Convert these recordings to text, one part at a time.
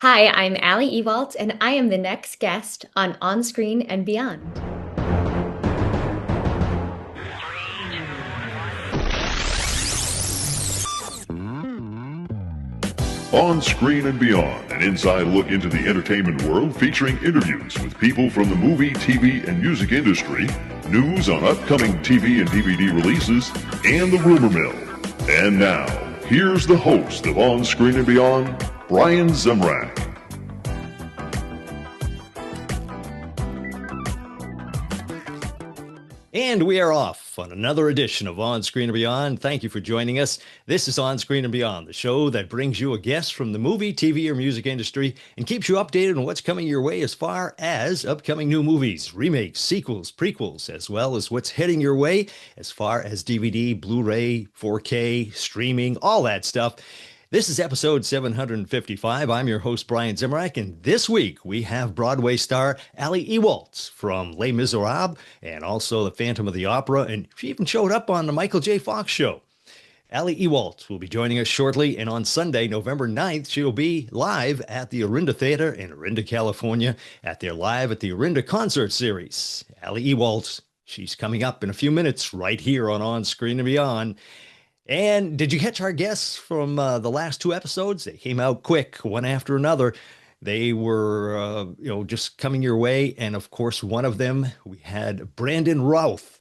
Hi, I'm Ali Ewoldt, and I am the next guest on Screen and Beyond. On Screen and Beyond, an inside look into the entertainment world featuring interviews with people from the movie, TV, and music industry, news on upcoming TV and DVD releases, and the rumor mill. And now, here's the host of On Screen and Beyond, Brian Zemrak. And we are off on another edition of On Screen and Beyond. Thank you for joining us. This is On Screen and Beyond, the show that brings you a guest from the movie, TV, or music industry and keeps you updated on what's coming your way as far as upcoming new movies, remakes, sequels, prequels, as well as what's heading your way as far as DVD, Blu-ray, 4K, streaming, all that stuff. This is episode 755. I'm your host, Brian Zemrak, and this week we have Broadway star Ali Ewoldt from Les Miserables and also The Phantom of the Opera, and she even showed up on the Michael J. Fox show. Ali Ewoldt will be joining us shortly, and on Sunday, November 9th, she'll be live at the Orinda Theater in Orinda, California, at their Live at the Orinda concert series. Ali Ewoldt, she's coming up in a few minutes right here on Screen and Beyond. And did you catch our guests from the last two episodes? They came out quick, one after another. They were, just coming your way. And of course, one of them, we had Brandon Routh,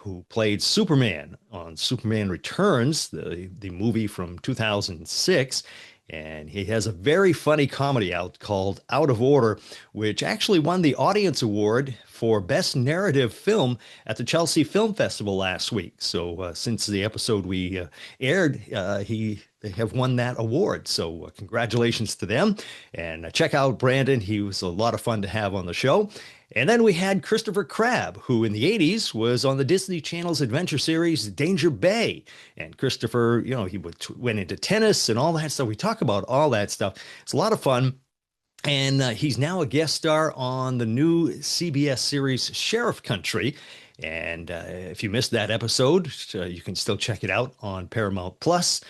who played Superman on Superman Returns, the movie from 2006. And he has a very funny comedy out called Out of Order, which actually won the Audience Award for Best Narrative Film at the Chelsea Film Festival last week. So since the episode we aired, they have won that award. So congratulations to them. And check out Brandon. He was a lot of fun to have on the show. And then we had Christopher Crabb, who in the 80s was on the Disney Channel's adventure series Danger Bay. And Christopher, he went into tennis and all that stuff. We talk about all that stuff. It's a lot of fun. And he's now a guest star on the new CBS series Sheriff Country. And if you missed that episode, you can still check it out on Paramount Plus.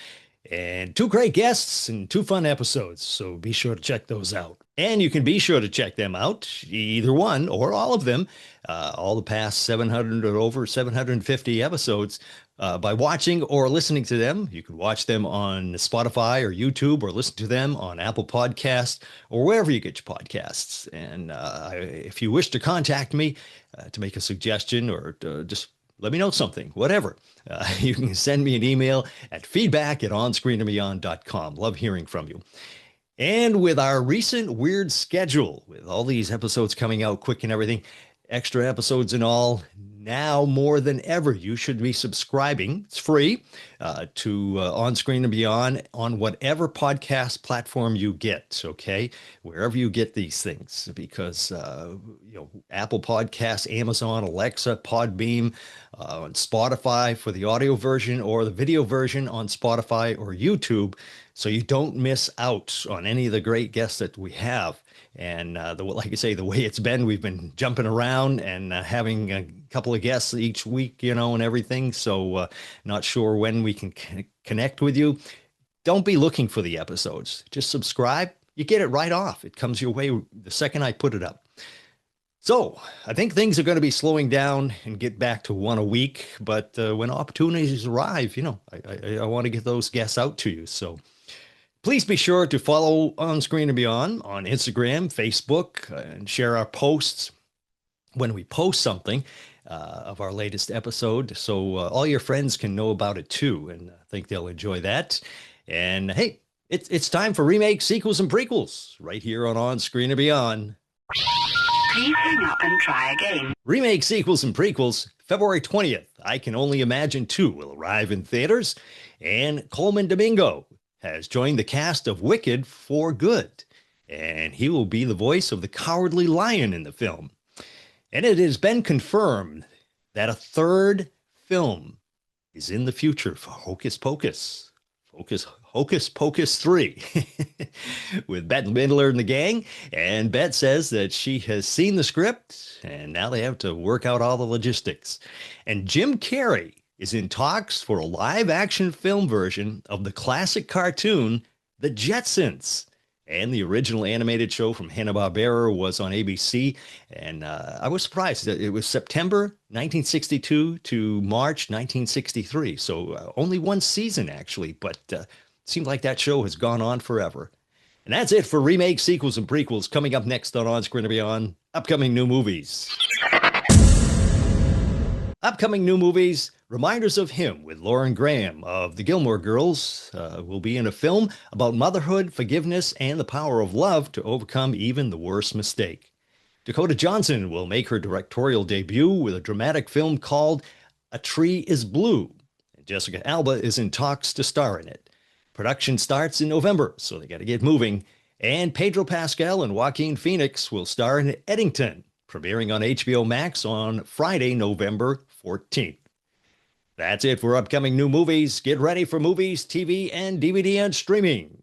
And two great guests and two fun episodes. So be sure to check those out. And you can be sure to check them out, either one or all of them, all the past 700 or over 750 episodes, by watching or listening to them. You can watch them on Spotify or YouTube, or listen to them on Apple Podcasts or wherever you get your podcasts. And if you wish to contact me to make a suggestion or just let me know something, whatever, you can send me an email at feedback@onscreenandbeyond.com. Love hearing from you. And with our recent weird schedule, with all these episodes coming out quick and everything, extra episodes and all, now more than ever, you should be subscribing. It's free to On Screen and Beyond on whatever podcast platform you get, okay? Wherever you get these things, because, Apple Podcasts, Amazon, Alexa, Podbeam, on Spotify for the audio version or the video version on Spotify or YouTube, so you don't miss out on any of the great guests that we have. And like I say, the way it's been, we've been jumping around and having a couple of guests each week, and everything. So not sure when we can connect with you. Don't be looking for the episodes. Just subscribe. You get it right off. It comes your way the second I put it up. So I think things are going to be slowing down and get back to one a week. But when opportunities arrive, I want to get those guests out to you. So please be sure to follow On Screen and Beyond on Instagram, Facebook, and share our posts when we post something of our latest episode, so all your friends can know about it too, and I think they'll enjoy that. And hey, it's time for remakes, sequels, and prequels right here on Screen and Beyond. Please hang up and try again. Remakes, sequels, and prequels. February 20th, I Can Only Imagine 2 will arrive in theaters, and Coleman Domingo has joined the cast of Wicked for good, and he will be the voice of the Cowardly Lion in the film. And it has been confirmed that a third film is in the future for Hocus Pocus. Hocus Pocus 3 with Bette Midler and the gang. And Bette says that she has seen the script and now they have to work out all the logistics. And Jim Carrey is in talks for a live action film version of the classic cartoon, The Jetsons. And the original animated show from Hanna-Barbera was on ABC. And I was surprised that it was September 1962 to March 1963. So only one season, actually. But it seems like that show has gone on forever. And that's it for remakes, sequels, and prequels. Coming up next on Screen and Beyond, upcoming new movies. Upcoming new movies, Reminders of Him with Lauren Graham of the Gilmore Girls will be in a film about motherhood, forgiveness, and the power of love to overcome even the worst mistake. Dakota Johnson will make her directorial debut with a dramatic film called A Tree is Blue. And Jessica Alba is in talks to star in it. Production starts in November, so they got to get moving. And Pedro Pascal and Joaquin Phoenix will star in Eddington, premiering on HBO Max on Friday, November 14th. That's it for upcoming new movies. Get ready for movies, TV, and DVD and streaming.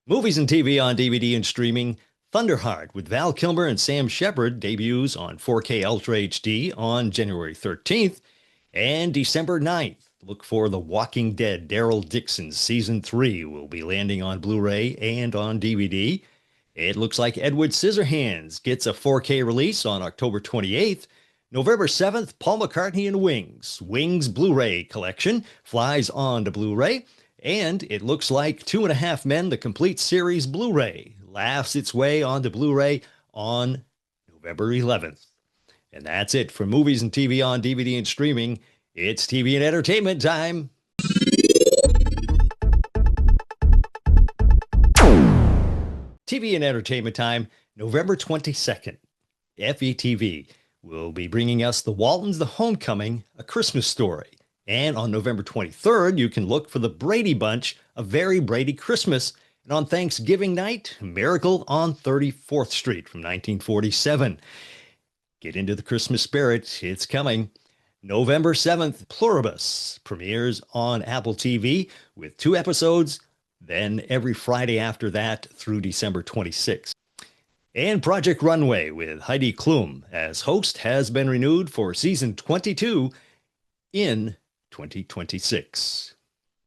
Movies and TV on DVD and streaming. Thunderheart with Val Kilmer and Sam Shepard debuts on 4K Ultra HD on January 13th and December 9th. Look for The Walking Dead, Daryl Dixon Season 3 will be landing on Blu-ray and on DVD. It looks like Edward Scissorhands gets a 4K release on October 28th. November 7th, Paul McCartney and Wings. Wings Blu-ray collection flies on to Blu-ray. And it looks like Two and a Half Men, the complete series Blu-ray, laughs its way onto Blu-ray on November 11th. And that's it for movies and TV on DVD and streaming. It's TV and entertainment time. TV and entertainment time, November 22nd. FETV will be bringing us The Waltons, The Homecoming, A Christmas Story. And on November 23rd, you can look for The Brady Bunch, A Very Brady Christmas. And on Thanksgiving night, Miracle on 34th Street from 1947. Get into the Christmas spirit. It's coming. November 7th, Pluribus premieres on Apple TV with 2 episodes, then every Friday after that through December 26th. And Project Runway with Heidi Klum as host has been renewed for season 22 in 2026.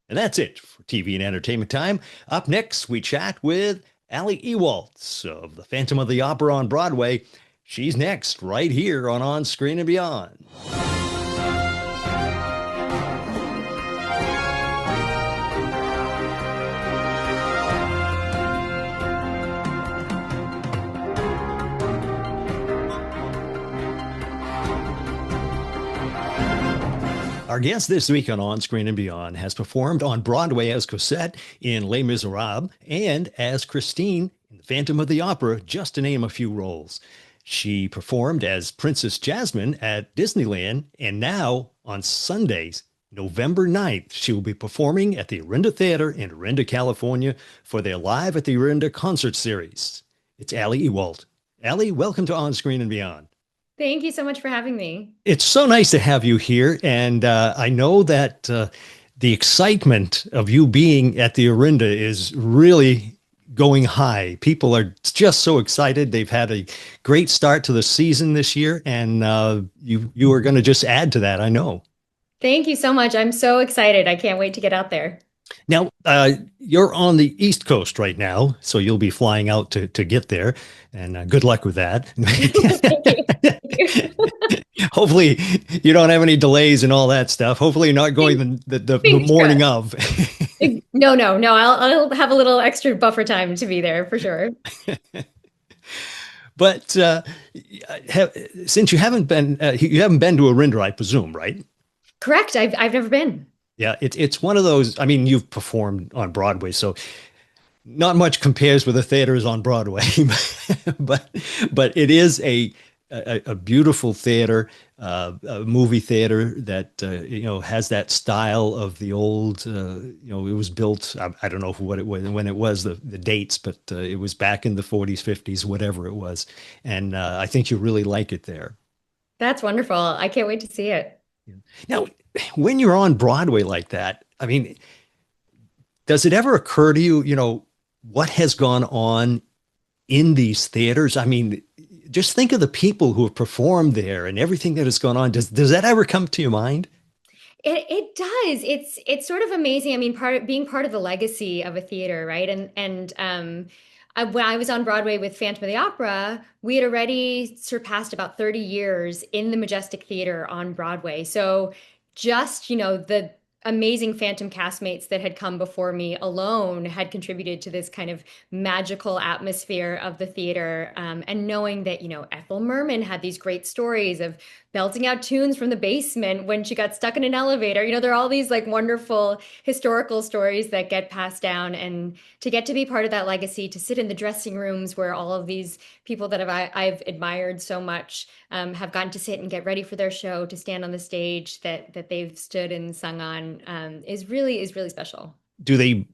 And that's it for TV and entertainment time. Up next, we chat with Ali Ewoldt of the Phantom of the Opera on Broadway. She's next right here on Screen and Beyond. Our guest this week on Screen and Beyond has performed on Broadway as Cosette in Les Miserables and as Christine in The Phantom of the Opera, just to name a few roles. She performed as Princess Jasmine at Disneyland, and now on Sundays, November 9th, she will be performing at the Orinda Theater in Orinda, California for their Live at the Orinda concert series. It's Ali Ewoldt. Ali, welcome to On Screen and Beyond. Thank you so much for having me. It's so nice to have you here. And I know that the excitement of you being at the Orinda is really going high. People are just so excited. They've had a great start to the season this year. And you are going to just add to that, I know. Thank you so much. I'm so excited. I can't wait to get out there. Now, you're on the East Coast right now, so you'll be flying out to get there, and good luck with that. Hopefully, you don't have any delays and all that stuff. Hopefully, you're not going the morning of. No. I'll have a little extra buffer time to be there for sure. But since you haven't been to Orinda, I presume, right? Correct. I've never been. Yeah, it's one of those. I mean, you've performed on Broadway, so not much compares with the theaters on Broadway, but it is a beautiful theater, a movie theater that has that style of the old. It was built. I don't know what it was when it was the dates, but it was back in the 40s, 50s, whatever it was, and I think you really like it there. That's wonderful. I can't wait to see it. Now, when you're on Broadway like that, I mean, does it ever occur to you, what has gone on in these theaters? I mean, just think of the people who have performed there and everything that has gone on. Does that ever come to your mind? It does. It's sort of amazing. I mean, being part of the legacy of a theater, right? When I was on Broadway with Phantom of the Opera, we had already surpassed about 30 years in the Majestic Theater on Broadway. So just, the amazing Phantom castmates that had come before me alone had contributed to this kind of magical atmosphere of the theater. And knowing that, Ethel Merman had these great stories of belting out tunes from the basement when she got stuck in an elevator. There are all these like wonderful historical stories that get passed down, and to get to be part of that legacy, to sit in the dressing rooms where all of these people that I've admired so much have gotten to sit and get ready for their show, to stand on the stage that they've stood and sung on, is really special. Do they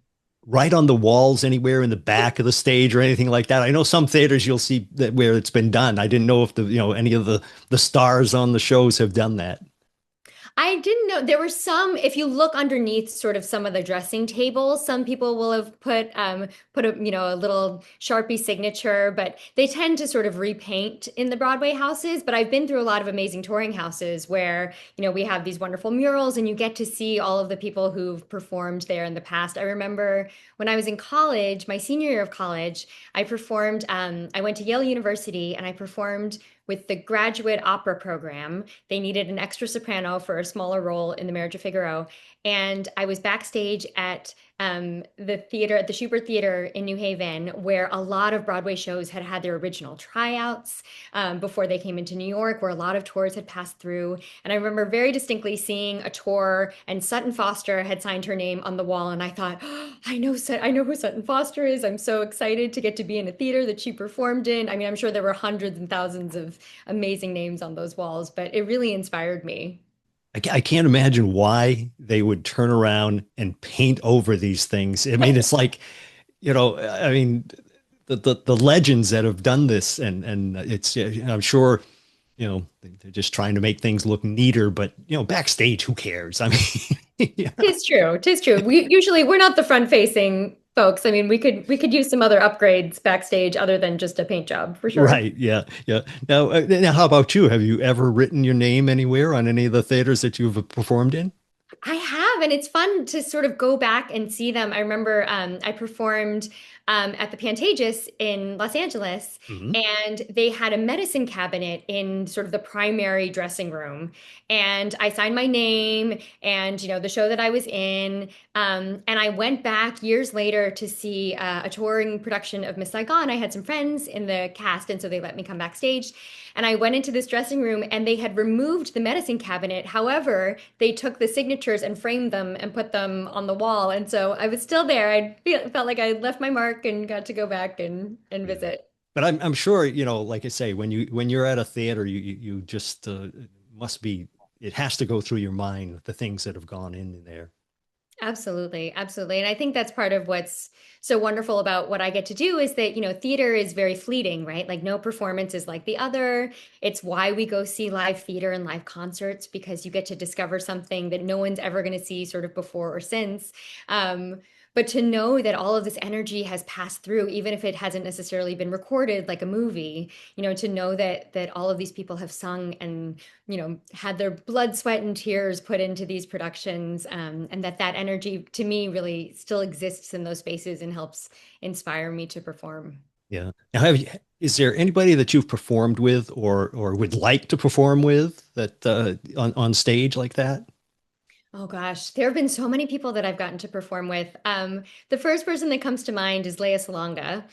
write on the walls anywhere in the back of the stage or anything like that? I know some theaters you'll see that where it's been done. I didn't know if any of the stars on the shows have done that. I didn't know there were some. If you look underneath sort of some of the dressing tables, some people will have put a little Sharpie signature, but they tend to sort of repaint in the Broadway houses. But I've been through a lot of amazing touring houses where we have these wonderful murals, and you get to see all of the people who've performed there in the past. I remember when I was in college, my senior year of college, I performed. I went to Yale University, and I performed with the graduate opera program. They needed an extra soprano for a smaller role in The Marriage of Figaro. And I was backstage at the theater, at the Shubert Theater in New Haven, where a lot of Broadway shows had had their original tryouts before they came into New York, where a lot of tours had passed through. And I remember very distinctly seeing a tour, and Sutton Foster had signed her name on the wall. And I thought, oh, I know who Sutton Foster is. I'm so excited to get to be in a theater that she performed in. I mean, I'm sure there were hundreds and thousands of amazing names on those walls, but it really inspired me. I can't imagine why they would turn around and paint over these things. I mean, it's like, I mean, the legends that have done this, and it's, I'm sure, they're just trying to make things look neater, but backstage, who cares? I mean, yeah. Tis true. Tis true. We're not the front facing folks. I mean, we could use some other upgrades backstage other than just a paint job for sure. Right. Yeah. Yeah. Now, how about you? Have you ever written your name anywhere on any of the theaters that you've performed in? I have, and it's fun to sort of go back and see them. I remember I performed at the Pantages in Los Angeles, Hmm. and they had a medicine cabinet in sort of the primary dressing room. And I signed my name and, the show that I was in. And I went back years later to see a touring production of Miss Saigon. I had some friends in the cast, and so they let me come backstage. And I went into this dressing room, and they had removed the medicine cabinet. However, they took the signatures and framed them and put them on the wall. And so I was still there. Felt like I left my mark and got to go back and Yeah. visit. But I'm sure, like I say, when you're at a theater, you just must be, it has to go through your mind the things that have gone in there. Absolutely, absolutely. And I think that's part of what's so wonderful about what I get to do is that, theater is very fleeting, right? Like no performance is like the other. It's why we go see live theater and live concerts, because you get to discover something that no one's ever going to see sort of before or since. But to know that all of this energy has passed through, even if it hasn't necessarily been recorded like a movie, to know that all of these people have sung and had their blood, sweat, and tears put into these productions, and that energy to me really still exists in those spaces and helps inspire me to perform. Yeah. Now, is there anybody that you've performed with or would like to perform with that on stage like that? Oh gosh, there have been so many people that I've gotten to perform with. The first person that comes to mind is Leia Salonga,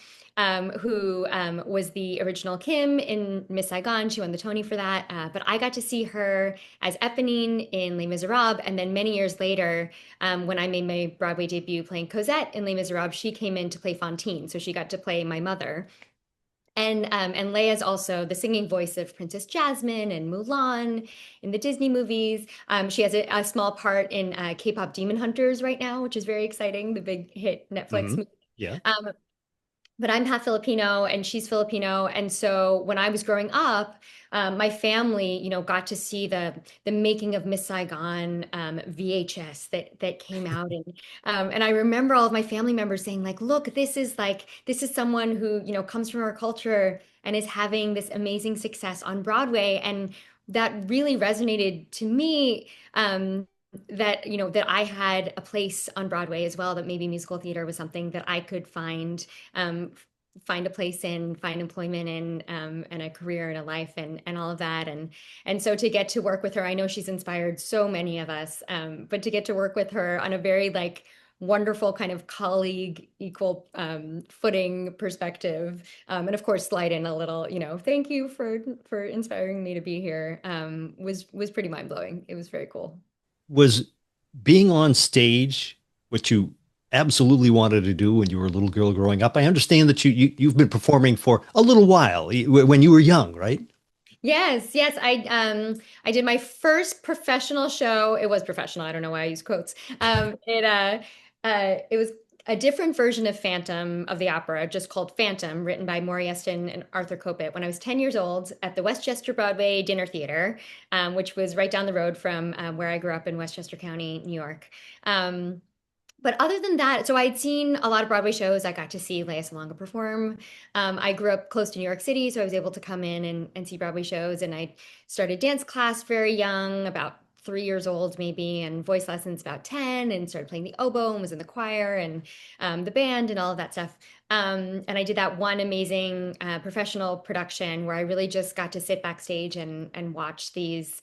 who was the original Kim in Miss Saigon. She won the Tony for that. But I got to see her as Eponine in Les Miserables. And then many years later, when I made my Broadway debut playing Cosette in Les Miserables, she came in to play Fantine. So she got to play my mother. And Leia's also the singing voice of Princess Jasmine and Mulan in the Disney movies. She has a small part in K-pop Demon Hunters right now, which is very exciting, the big hit Netflix Hmm. movie. Yeah. Um, but I'm half Filipino and she's Filipino. And so when I was growing up, my family, got to see the making of Miss Saigon VHS that came out, and I remember all of my family members saying like, "Look, this is someone who comes from our culture and is having this amazing success on Broadway," and that really resonated to me. That I had a place on Broadway as well, that maybe musical theater was something that I could um, find a place in, find employment in, and a career and a life and all of that. And so to get to work with her, I know she's inspired so many of us, but to get to work with her on a very like wonderful kind of colleague equal footing perspective, and of course slide in a little, thank you for inspiring me to be here, was pretty mind blowing. It was very cool. Was being on stage what you absolutely wanted to do when you were a little girl growing up? I understand that you've been performing for a little while when you were young, right? Yes, yes. I did my first professional show. It was professional. I don't know why I use quotes. It was a different version of Phantom of the Opera, just called Phantom, written by Maury Eston and Arthur Kopit when I was 10 years old at the Westchester Broadway Dinner Theater, which was right down the road from where I grew up in Westchester County, New York. But other than that, so I'd seen a lot of Broadway shows. I got to see Lea Salonga perform. I grew up close to New York City, so I was able to come in and see Broadway shows. And I started dance class very young, about 3 years old maybe, and voice lessons about 10, and started playing the oboe and was in the choir and the band and all of that stuff. And I did that one amazing professional production where I really just got to sit backstage and watch these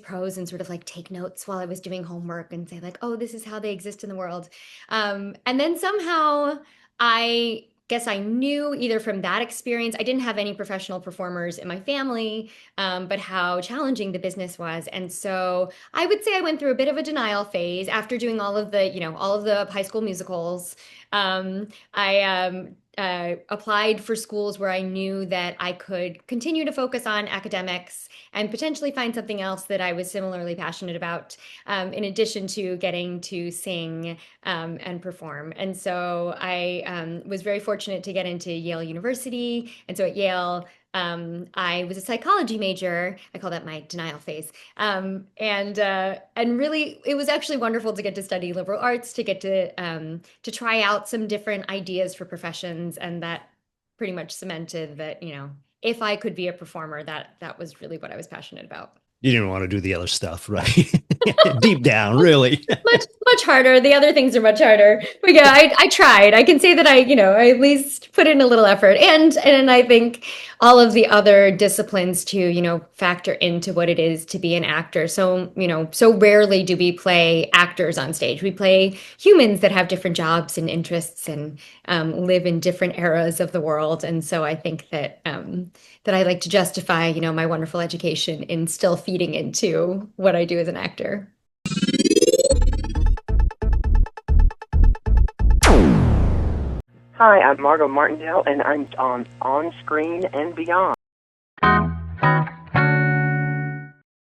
pros and sort of like take notes while I was doing homework and say like, oh, this is how they exist in the world. And then somehow I guess I knew either from that experience, I didn't have any professional performers in my family, but how challenging the business was. And so I would say I went through a bit of a denial phase after doing all of the high school musicals. I applied for schools where I knew that I could continue to focus on academics and potentially find something else that I was similarly passionate about, in addition to getting to sing and perform. And so I was very fortunate to get into Yale University. And so at Yale, I was a psychology major. I call that my denial phase. And really, it was actually wonderful to get to study liberal arts, to try out some different ideas for professions, and that pretty much cemented that, if I could be a performer, that was really what I was passionate about. You didn't want to do the other stuff, right? Deep down, really. Much harder. The other things are much harder. But yeah, I tried. I can say that I at least put in a little effort. And I think all of the other disciplines too, factor into what it is to be an actor. So, so rarely do we play actors on stage. We play humans that have different jobs and interests and live in different eras of the world. And so I think that I like to justify, my wonderful education in still feeding into what I do as an actor. Hi, I'm Margot Martindale, and I'm on Screen and Beyond.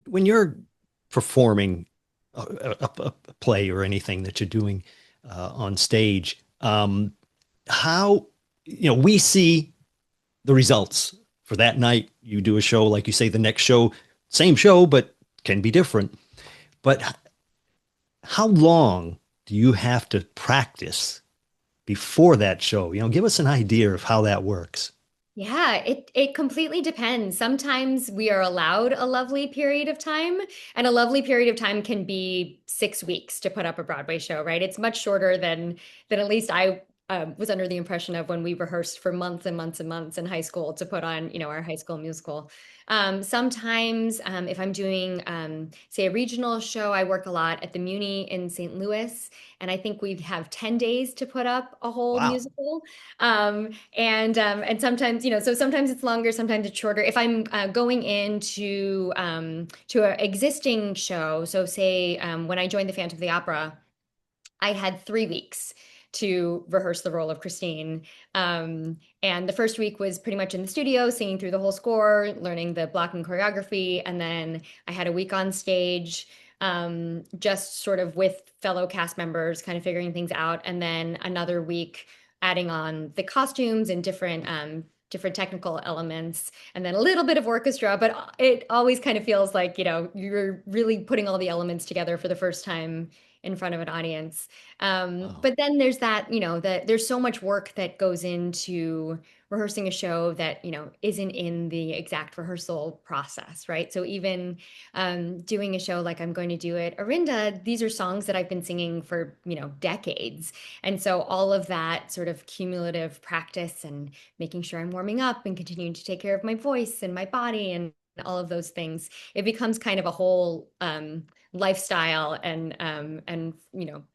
When you're performing a play or anything that you're doing on stage, how, we see the results for that night. You do a show, like you say, the next show, same show, but can be different. But how long do you have to practice before that show? Give us an idea of how that works. Yeah, it completely depends. Sometimes we are allowed a lovely period of time, and a lovely period of time can be 6 weeks to put up a Broadway show, right? It's much shorter than at least I was under the impression of when we rehearsed for months and months and months in high school to put on, our high school musical. Sometimes, if I'm doing, say, a regional show, I work a lot at the Muni in St. Louis, and I think we have 10 days to put up a whole Wow. musical. And sometimes, so sometimes it's longer, sometimes it's shorter. If I'm going into to an existing show, so say when I joined the Phantom of the Opera, I had 3 weeks to rehearse the role of Christine. And the first week was pretty much in the studio, singing through the whole score, learning the blocking choreography. And then I had a week on stage, just sort of with fellow cast members, kind of figuring things out. And then another week adding on the costumes and different technical elements, and then a little bit of orchestra, but it always kind of feels like, you're really putting all the elements together for the first time in front of an audience. Oh, But then there's that, that there's so much work that goes into rehearsing a show that, isn't in the exact rehearsal process, right? So even doing a show like I'm going to do at Orinda, these are songs that I've been singing for, decades. And so all of that sort of cumulative practice and making sure I'm warming up and continuing to take care of my voice and my body and all of those things, it becomes kind of a whole lifestyle. And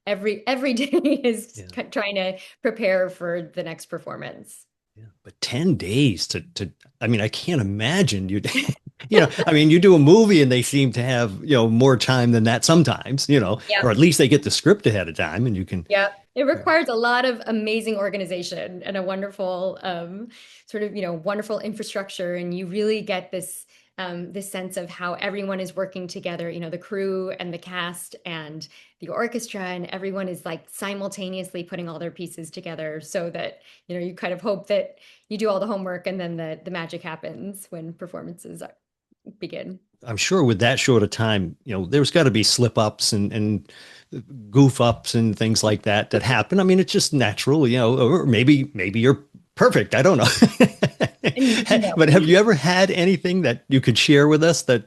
every day is yeah. trying to prepare for the next performance. Yeah, but 10 days to I mean, I can't imagine you I mean, you do a movie and they seem to have, more time than that sometimes, Yep. or at least they get the script ahead of time and you can, Yeah, it yeah, requires a lot of amazing organization and a wonderful sort of, wonderful infrastructure. And you really get this sense of how everyone is working together, the crew and the cast and the orchestra, and everyone is like simultaneously putting all their pieces together so that, you kind of hope that you do all the homework and then the magic happens when performances begin. I'm sure with that short of time, there's got to be slip ups and goof ups and things like that happen. I mean, it's just natural, or maybe you're perfect. I don't know. And But have you ever had anything that you could share with us that,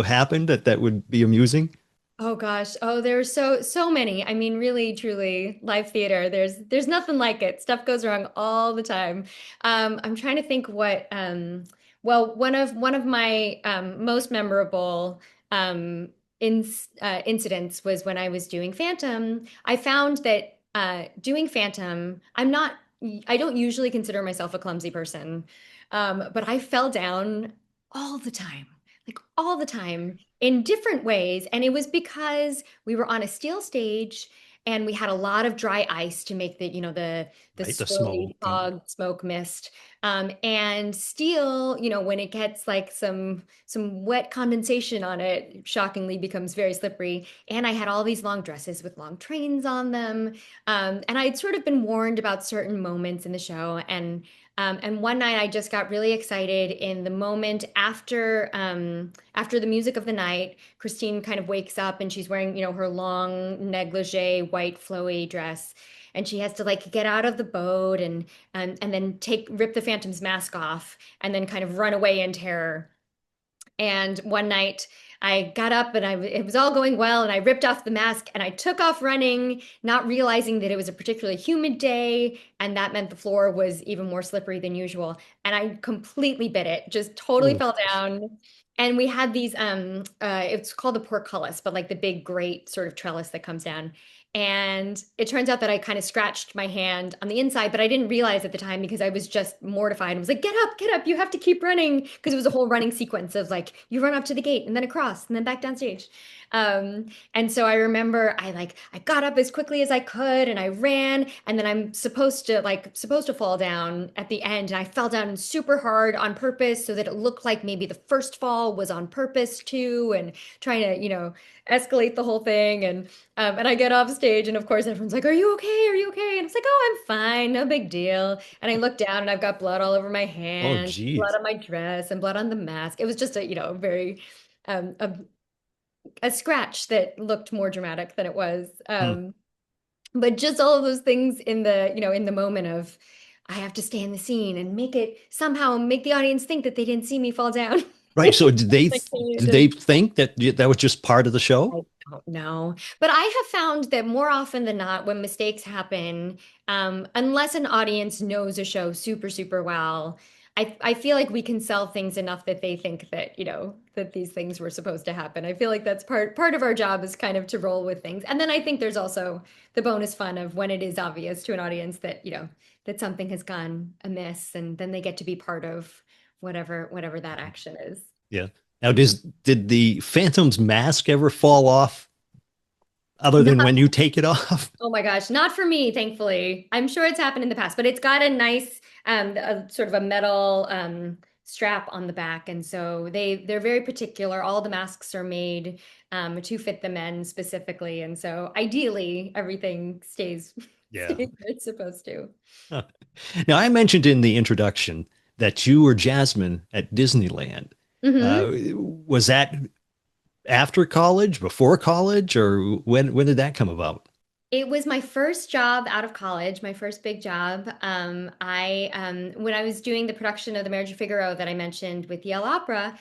happened that would be amusing? Oh gosh. Oh, there's so many. I mean, really, truly, live theater. There's nothing like it. Stuff goes wrong all the time. I'm trying to think what well, one of my most memorable incidents was when I was doing Phantom. I found that doing Phantom, I don't usually consider myself a clumsy person. But I fell down all the time. Like all the time in different ways. And it was because we were on a steel stage and we had a lot of dry ice to make the Right? The swirly smoke and fog smoke mist. And steel, when it gets like some wet condensation on it, shockingly becomes very slippery. And I had all these long dresses with long trains on them. And I'd sort of been warned about certain moments in the show. And one night I just got really excited in the moment after the music of the night. Christine kind of wakes up and she's wearing, her long negligee, white flowy dress. And she has to like get out of the boat and then rip the Phantom's mask off and then kind of run away in terror. And one night I got up and it was all going well. And I ripped off the mask and I took off running, not realizing that it was a particularly humid day. And that meant the floor was even more slippery than usual. And I completely bit it, just totally oh, fell down. And we had these, it's called the portcullis, but like the big, great sort of trellis that comes down. And it turns out that I kind of scratched my hand on the inside, but I didn't realize at the time because I was just mortified. I was like, get up, you have to keep running. Because it was a whole running sequence of like, you run up to the gate and then across and then back down stage. And so I remember I got up as quickly as I could and I ran, and then I'm supposed to fall down at the end. And I fell down super hard on purpose so that it looked like maybe the first fall was on purpose too, and trying to, escalate the whole thing. And I get off stage, and of course, everyone's like, "Are you okay? Are you okay?" And it's like, "Oh, I'm fine, no big deal." And I look down, and I've got blood all over my oh, hand, blood geez. on my dress, and blood on the mask. It was just very um, a, a scratch that looked more dramatic than it was. Hmm. But just all of those things in the moment of I have to stay in the scene and somehow make the audience think that they didn't see me fall down. Right. So did they Like they did they did. think that that was just part of the I show? don't know. But I have found that more often than not, when mistakes happen, unless an audience knows a show super, super well, I feel like we can sell things enough that they think that, that these things were supposed to happen. I feel like that's part of our job is kind of to roll with things. And then I think there's also the bonus fun of when it is obvious to an audience that, that something has gone amiss, and then they get to be part of whatever that action is. Yeah. Now, did the Phantom's mask ever fall off other than when you take it off? Oh my gosh, not for me, thankfully. I'm sure it's happened in the past, but it's got a nice sort of a metal strap on the back, and so they're very particular. All the masks are made to fit the men specifically, and so ideally everything stays Yeah. It's supposed to. Now, I mentioned in the introduction that you were Jasmine at Disneyland. Hmm. Was that after college, before college, or when did that come about? It was my first job out of college, my first big job. When I was doing the production of The Marriage of Figaro that I mentioned with Yale Opera,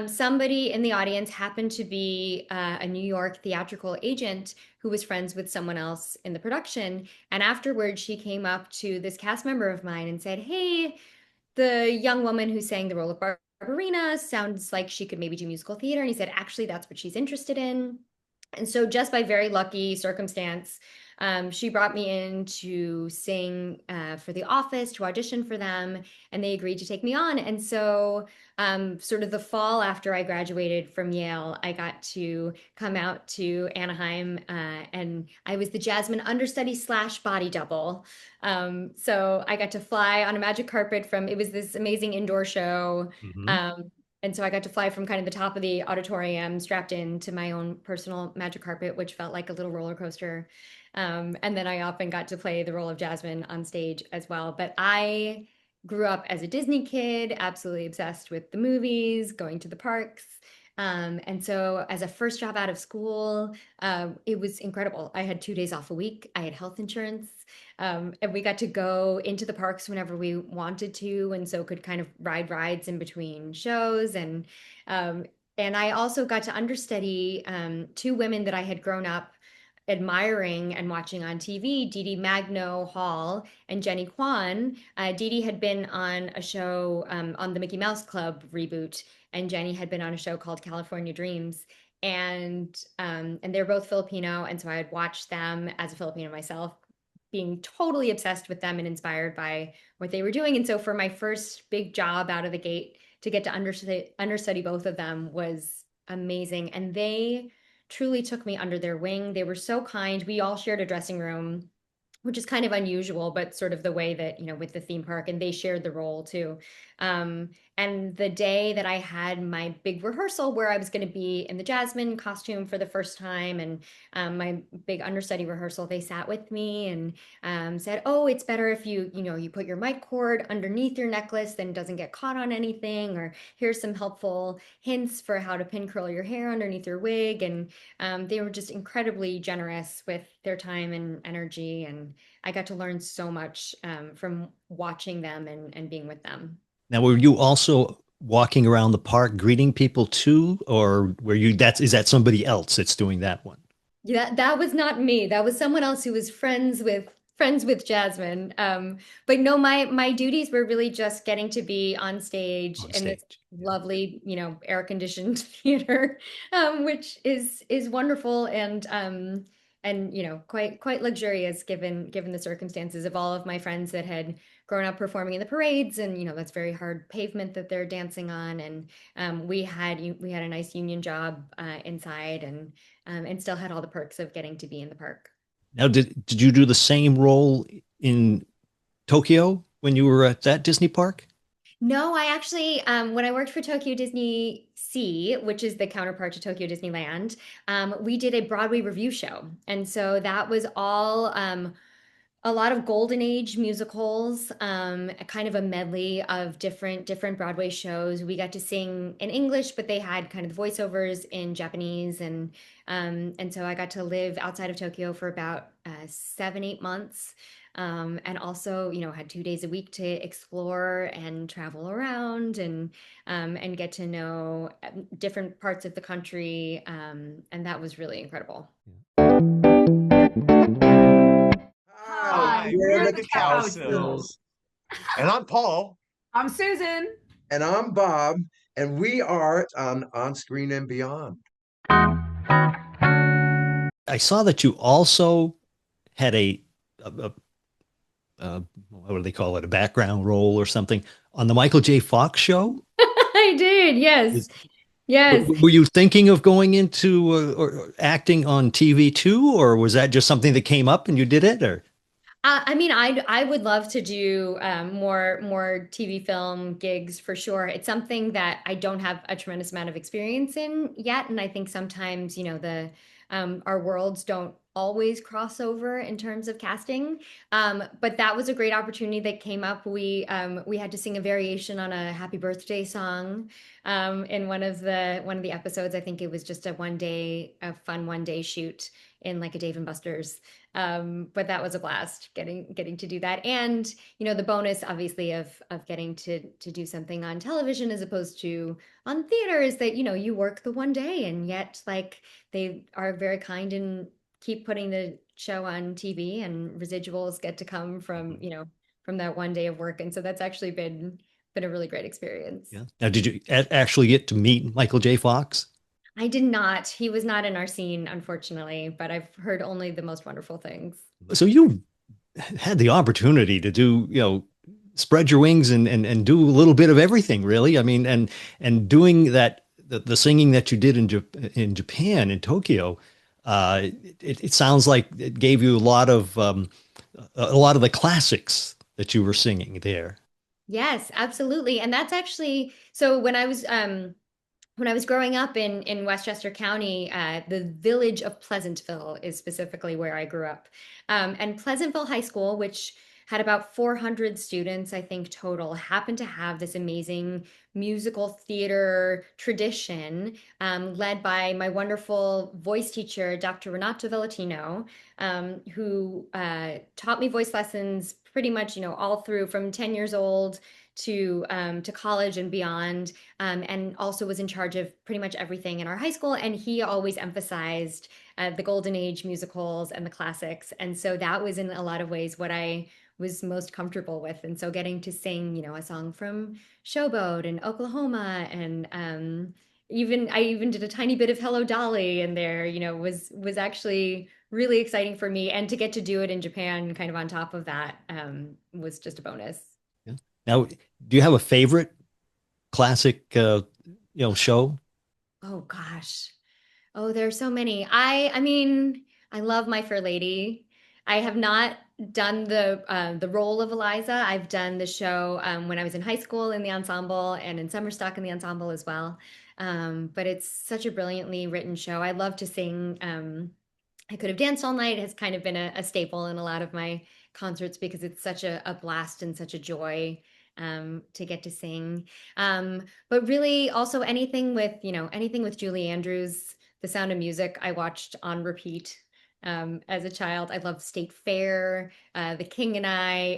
somebody in the audience happened to be a New York theatrical agent who was friends with someone else in the production. And afterwards, she came up to this cast member of mine and said, "Hey, the young woman who sang the role of Barbarina sounds like she could maybe do musical theater." And he said, "Actually, that's what she's interested in." And so, just by very lucky circumstance, she brought me in to sing for The Office, to audition for them, and they agreed to take me on. And so, sort of the fall after I graduated from Yale, I got to come out to Anaheim, and I was the Jasmine understudy slash body double. So I got to fly on a magic carpet from, it was this amazing indoor show. Hmm. Um, and so I got to fly from kind of the top of the auditorium strapped into my own personal magic carpet, which felt like a little roller coaster. And then I often got to play the role of Jasmine on stage as well. But I grew up as a Disney kid, absolutely obsessed with the movies, going to the parks. And so, as a first job out of school, it was incredible. I had 2 days off a week. I had health insurance. And we got to go into the parks whenever we wanted to, and so could kind of ride rides in between shows. Um, and I also got to understudy two women that I had grown up admiring and watching on TV, Dee Dee Magno Hall and Jenny Kwan. Dee Dee had been on a show on the Mickey Mouse Club reboot, and Jenny had been on a show called California Dreams. And they're both Filipino, and so I had watched them as a Filipino myself, being totally obsessed with them and inspired by what they were doing. And so for my first big job out of the gate, to get to understudy both of them was amazing. And they truly took me under their wing. They were so kind. We all shared a dressing room, which is kind of unusual, but sort of the way that, with the theme park, and they shared the role too. Um, and the day that I had my big rehearsal where I was going to be in the Jasmine costume for the first time, and my big understudy rehearsal, they sat with me and said, "Oh, it's better if you put your mic cord underneath your necklace, then it doesn't get caught on anything, or here's some helpful hints for how to pin curl your hair underneath your wig." And they were just incredibly generous with their time and energy, and I got to learn so much from watching them and being with them. Now, were you also walking around the park greeting people too, or were you is that somebody else that's doing that one Yeah, that was not me. That was someone else who was friends with Jasmine. But no, my duties were really just getting to be on stage on in this stage? Yeah. lovely, air-conditioned theater, which is wonderful and quite luxurious given the circumstances of all of my friends that had grown up performing in the parades, and that's very hard pavement that they're dancing on. And we had a nice union job inside, and still had all the perks of getting to be in the park. Now, did you do the same role in Tokyo when you were at that Disney park? No, I actually, when I worked for Tokyo Disney Sea, which is the counterpart to Tokyo Disneyland, we did a Broadway review show. And so that was all a lot of golden age musicals, a kind of a medley of different Broadway shows. We got to sing in English, but they had kind of the voiceovers in Japanese, and so I got to live outside of Tokyo for about 7, 8 months, and also had 2 days a week to explore and travel around and get to know different parts of the country, and that was really incredible. Hi, we're the Cowsills. And I'm Paul. I'm Susan. And I'm Bob, and we are on Screen and Beyond. I saw that you also had a what do they call it, a background role or something on the Michael J. Fox show. I did, yes. Is- Yes. Were you thinking of going into or acting on TV too, or was that just something that came up and you did it? Or I mean, I would love to do more TV film gigs for sure. It's something that I don't have a tremendous amount of experience in yet, and I think sometimes the our worlds don't always crossover in terms of casting. But that was a great opportunity that came up. We had to sing a variation on a happy birthday song in one of the episodes. I think it was just a fun 1 day shoot in like a Dave and Buster's. But that was a blast getting to do that. And the bonus obviously of getting to do something on television as opposed to on theater is that you work the 1 day, and yet like they are very kind and keep putting the show on TV, and residuals get to come from that 1 day of work. And so that's actually been a really great experience. Yeah. Now, did you actually get to meet Michael J. Fox? I did not. He was not in our scene, unfortunately, but I've heard only the most wonderful things. So you had the opportunity to do, spread your wings and do a little bit of everything, really. I mean, and doing that, the singing that you did in Japan, in Tokyo, it sounds like it gave you a lot of the classics that you were singing there. Yes, absolutely. And that's actually so when I was growing up in Westchester County, the village of Pleasantville is specifically where I grew up. And Pleasantville High School, which had about 400 students, I think, total, happened to have this amazing musical theater tradition led by my wonderful voice teacher, Dr. Renato Vellatino, who taught me voice lessons pretty much, all through from 10 years old to college and beyond, and also was in charge of pretty much everything in our high school. And he always emphasized the golden age musicals and the classics. And so that was in a lot of ways what I was most comfortable with. And so getting to sing, a song from Showboat in Oklahoma, and I even did a tiny bit of Hello Dolly in there, was actually really exciting for me. And to get to do it in Japan kind of on top of that was just a bonus. Yeah. Now, do you have a favorite classic, show? Oh gosh. Oh, there's so many. I mean, I love My Fair Lady. I have not done the role of Eliza. I've done the show when I was in high school in the ensemble, and in summer stock in the ensemble as well. But it's such a brilliantly written show. I love to sing. I Could Have Danced All Night has kind of been a staple in a lot of my concerts because it's such a blast and such a joy to get to sing. But really also anything with Julie Andrews, The Sound of Music, I watched on repeat as a child. I loved State Fair, The King and I.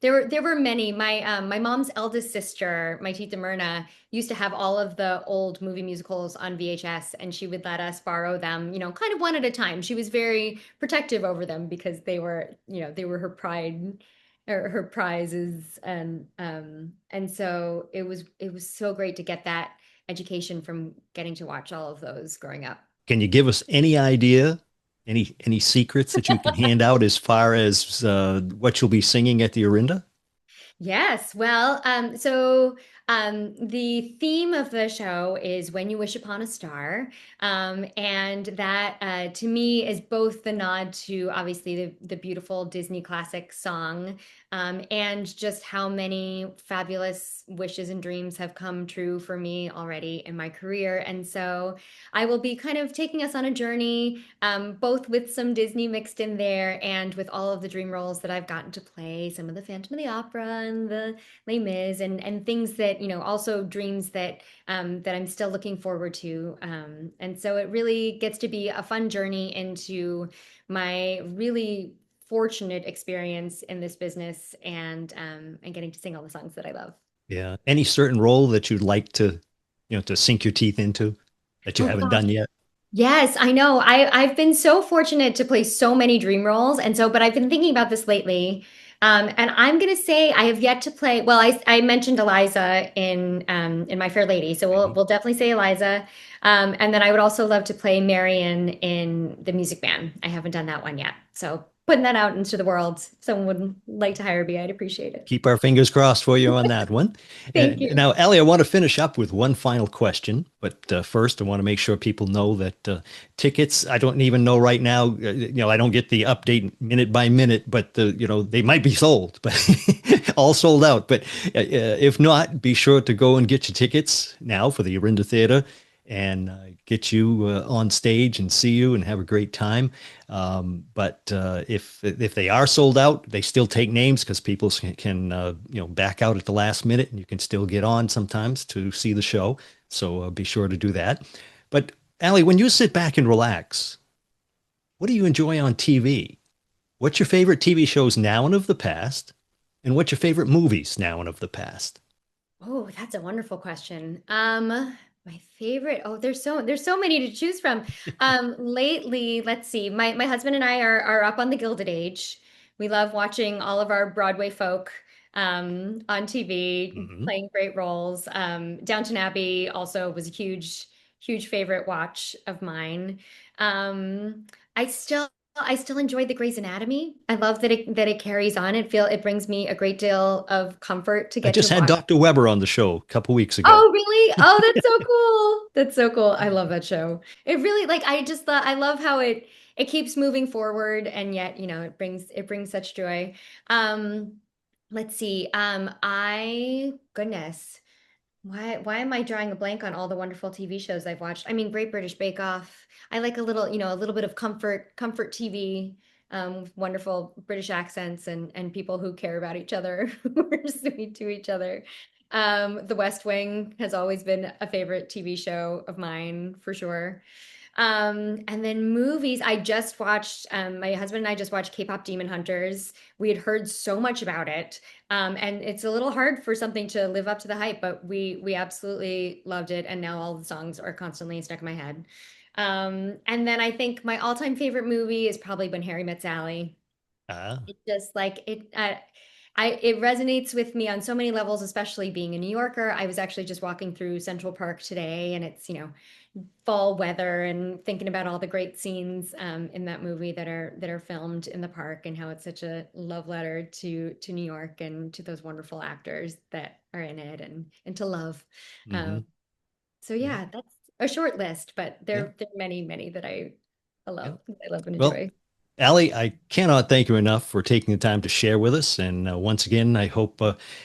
There were many. My mom's eldest sister, my Tita Myrna, used to have all of the old movie musicals on VHS, and she would let us borrow them, kind of one at a time. She was very protective over them because they were her pride or her prizes, and so it was so great to get that education from getting to watch all of those growing up. Can you give us any idea, any secrets that you can hand out as far as what you'll be singing at the Orinda? Yes. Well, so the theme of the show is When You Wish Upon a Star. And that to me is both the nod to obviously the beautiful Disney classic song, and just how many fabulous wishes and dreams have come true for me already in my career. And so I will be kind of taking us on a journey, both with some Disney mixed in there and with all of the dream roles that I've gotten to play, some of the Phantom of the Opera and the Les Mis, and things that, also dreams that that I'm still looking forward to. And so it really gets to be a fun journey into my really fortunate experience in this business, and getting to sing all the songs that I love. Yeah. Any certain role that you'd like to sink your teeth into that you haven't done yet? Yes, I know. I've been so fortunate to play so many dream roles, but I've been thinking about this lately. And I'm gonna say I have yet to play. Well, I mentioned Eliza in My Fair Lady, so we'll definitely say Eliza. And then I would also love to play Marion in The Music Man. I haven't done that one yet, so putting that out into the world. If someone would like to hire me, I'd appreciate it. Keep our fingers crossed for you on that one. Thank you. Now, Ali, I want to finish up with one final question, but first I want to make sure people know that tickets, I don't even know right now, I don't get the update minute by minute, but they might be sold, but all sold out. But if not, be sure to go and get your tickets now for the Orinda Theater. and get you on stage and see you and have a great time. But if they are sold out, they still take names because people can back out at the last minute, and you can still get on sometimes to see the show. So be sure to do that. But Ali, when you sit back and relax, what do you enjoy on TV? What's your favorite TV shows now and of the past? And what's your favorite movies now and of the past? Oh, that's a wonderful question. My favorite, oh, there's so many to choose from. Lately, let's see. My husband and I are up on the Gilded Age. We love watching all of our Broadway folk on TV Hmm. playing great roles. Downton Abbey also was a huge favorite watch of mine. I still enjoy the Grey's Anatomy. I love that it carries on. It brings me a great deal of comfort to I get to just had watch. Dr. Weber on the show a couple weeks ago. Oh, really? Oh, that's so cool. That's so cool. I love that show. It really like I just thought I love how it keeps moving forward and yet, it brings such joy. Um, let's see. I goodness. Why am I drawing a blank on all the wonderful TV shows I've watched? I mean, Great British Bake Off. I like a little bit of comfort TV, wonderful British accents and people who care about each other, who are sweet to each other. The West Wing has always been a favorite TV show of mine for sure. And then movies, I just watched, my husband and I just watched K-pop Demon Hunters. We had heard so much about it. And it's a little hard for something to live up to the hype, but we absolutely loved it. And now all the songs are constantly stuck in my head. And then I think my all-time favorite movie is probably When Harry Met Sally. Ah, It just like it resonates with me on so many levels, especially being a New Yorker. I was actually just walking through Central Park today, and it's fall weather, and thinking about all the great scenes in that movie that are filmed in the park, and how it's such a love letter to New York and to those wonderful actors that are in it, and to love. hmm. Um, so Yeah, yeah, that's a short list, but yeah, there are many that I yeah. love and Well, enjoy. Ali, I cannot thank you enough for taking the time to share with us. And once again, I hope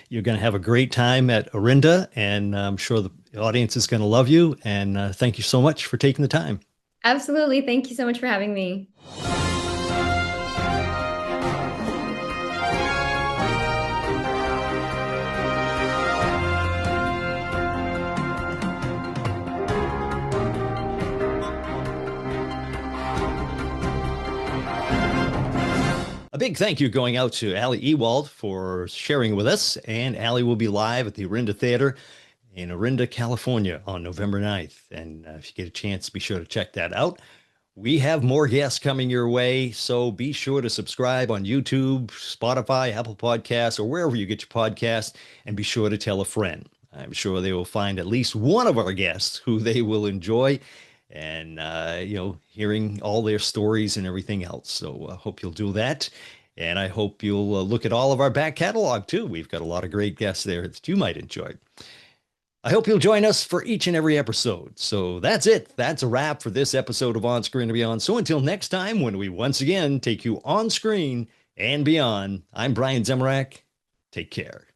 you're going to have a great time at Orinda, and I'm sure the audience is going to love you. And thank you so much for taking the time. Absolutely. Thank you so much for having me. A big thank you going out to Ali Ewoldt for sharing with us. And Ali will be live at the Orinda Theater in Orinda, California on November 9th. And if you get a chance, be sure to check that out. We have more guests coming your way, so be sure to subscribe on YouTube, Spotify, Apple Podcasts, or wherever you get your podcasts, and be sure to tell a friend. I'm sure they will find at least one of our guests who they will enjoy, and hearing all their stories and everything else. So I hope you'll do that. And I hope you'll look at all of our back catalog too. We've got a lot of great guests there that you might enjoy. I hope you'll join us for each and every episode. So that's it. That's a wrap for this episode of On Screen and Beyond. So until next time, when we once again take you on screen and beyond, I'm Brian Zemrak. Take care.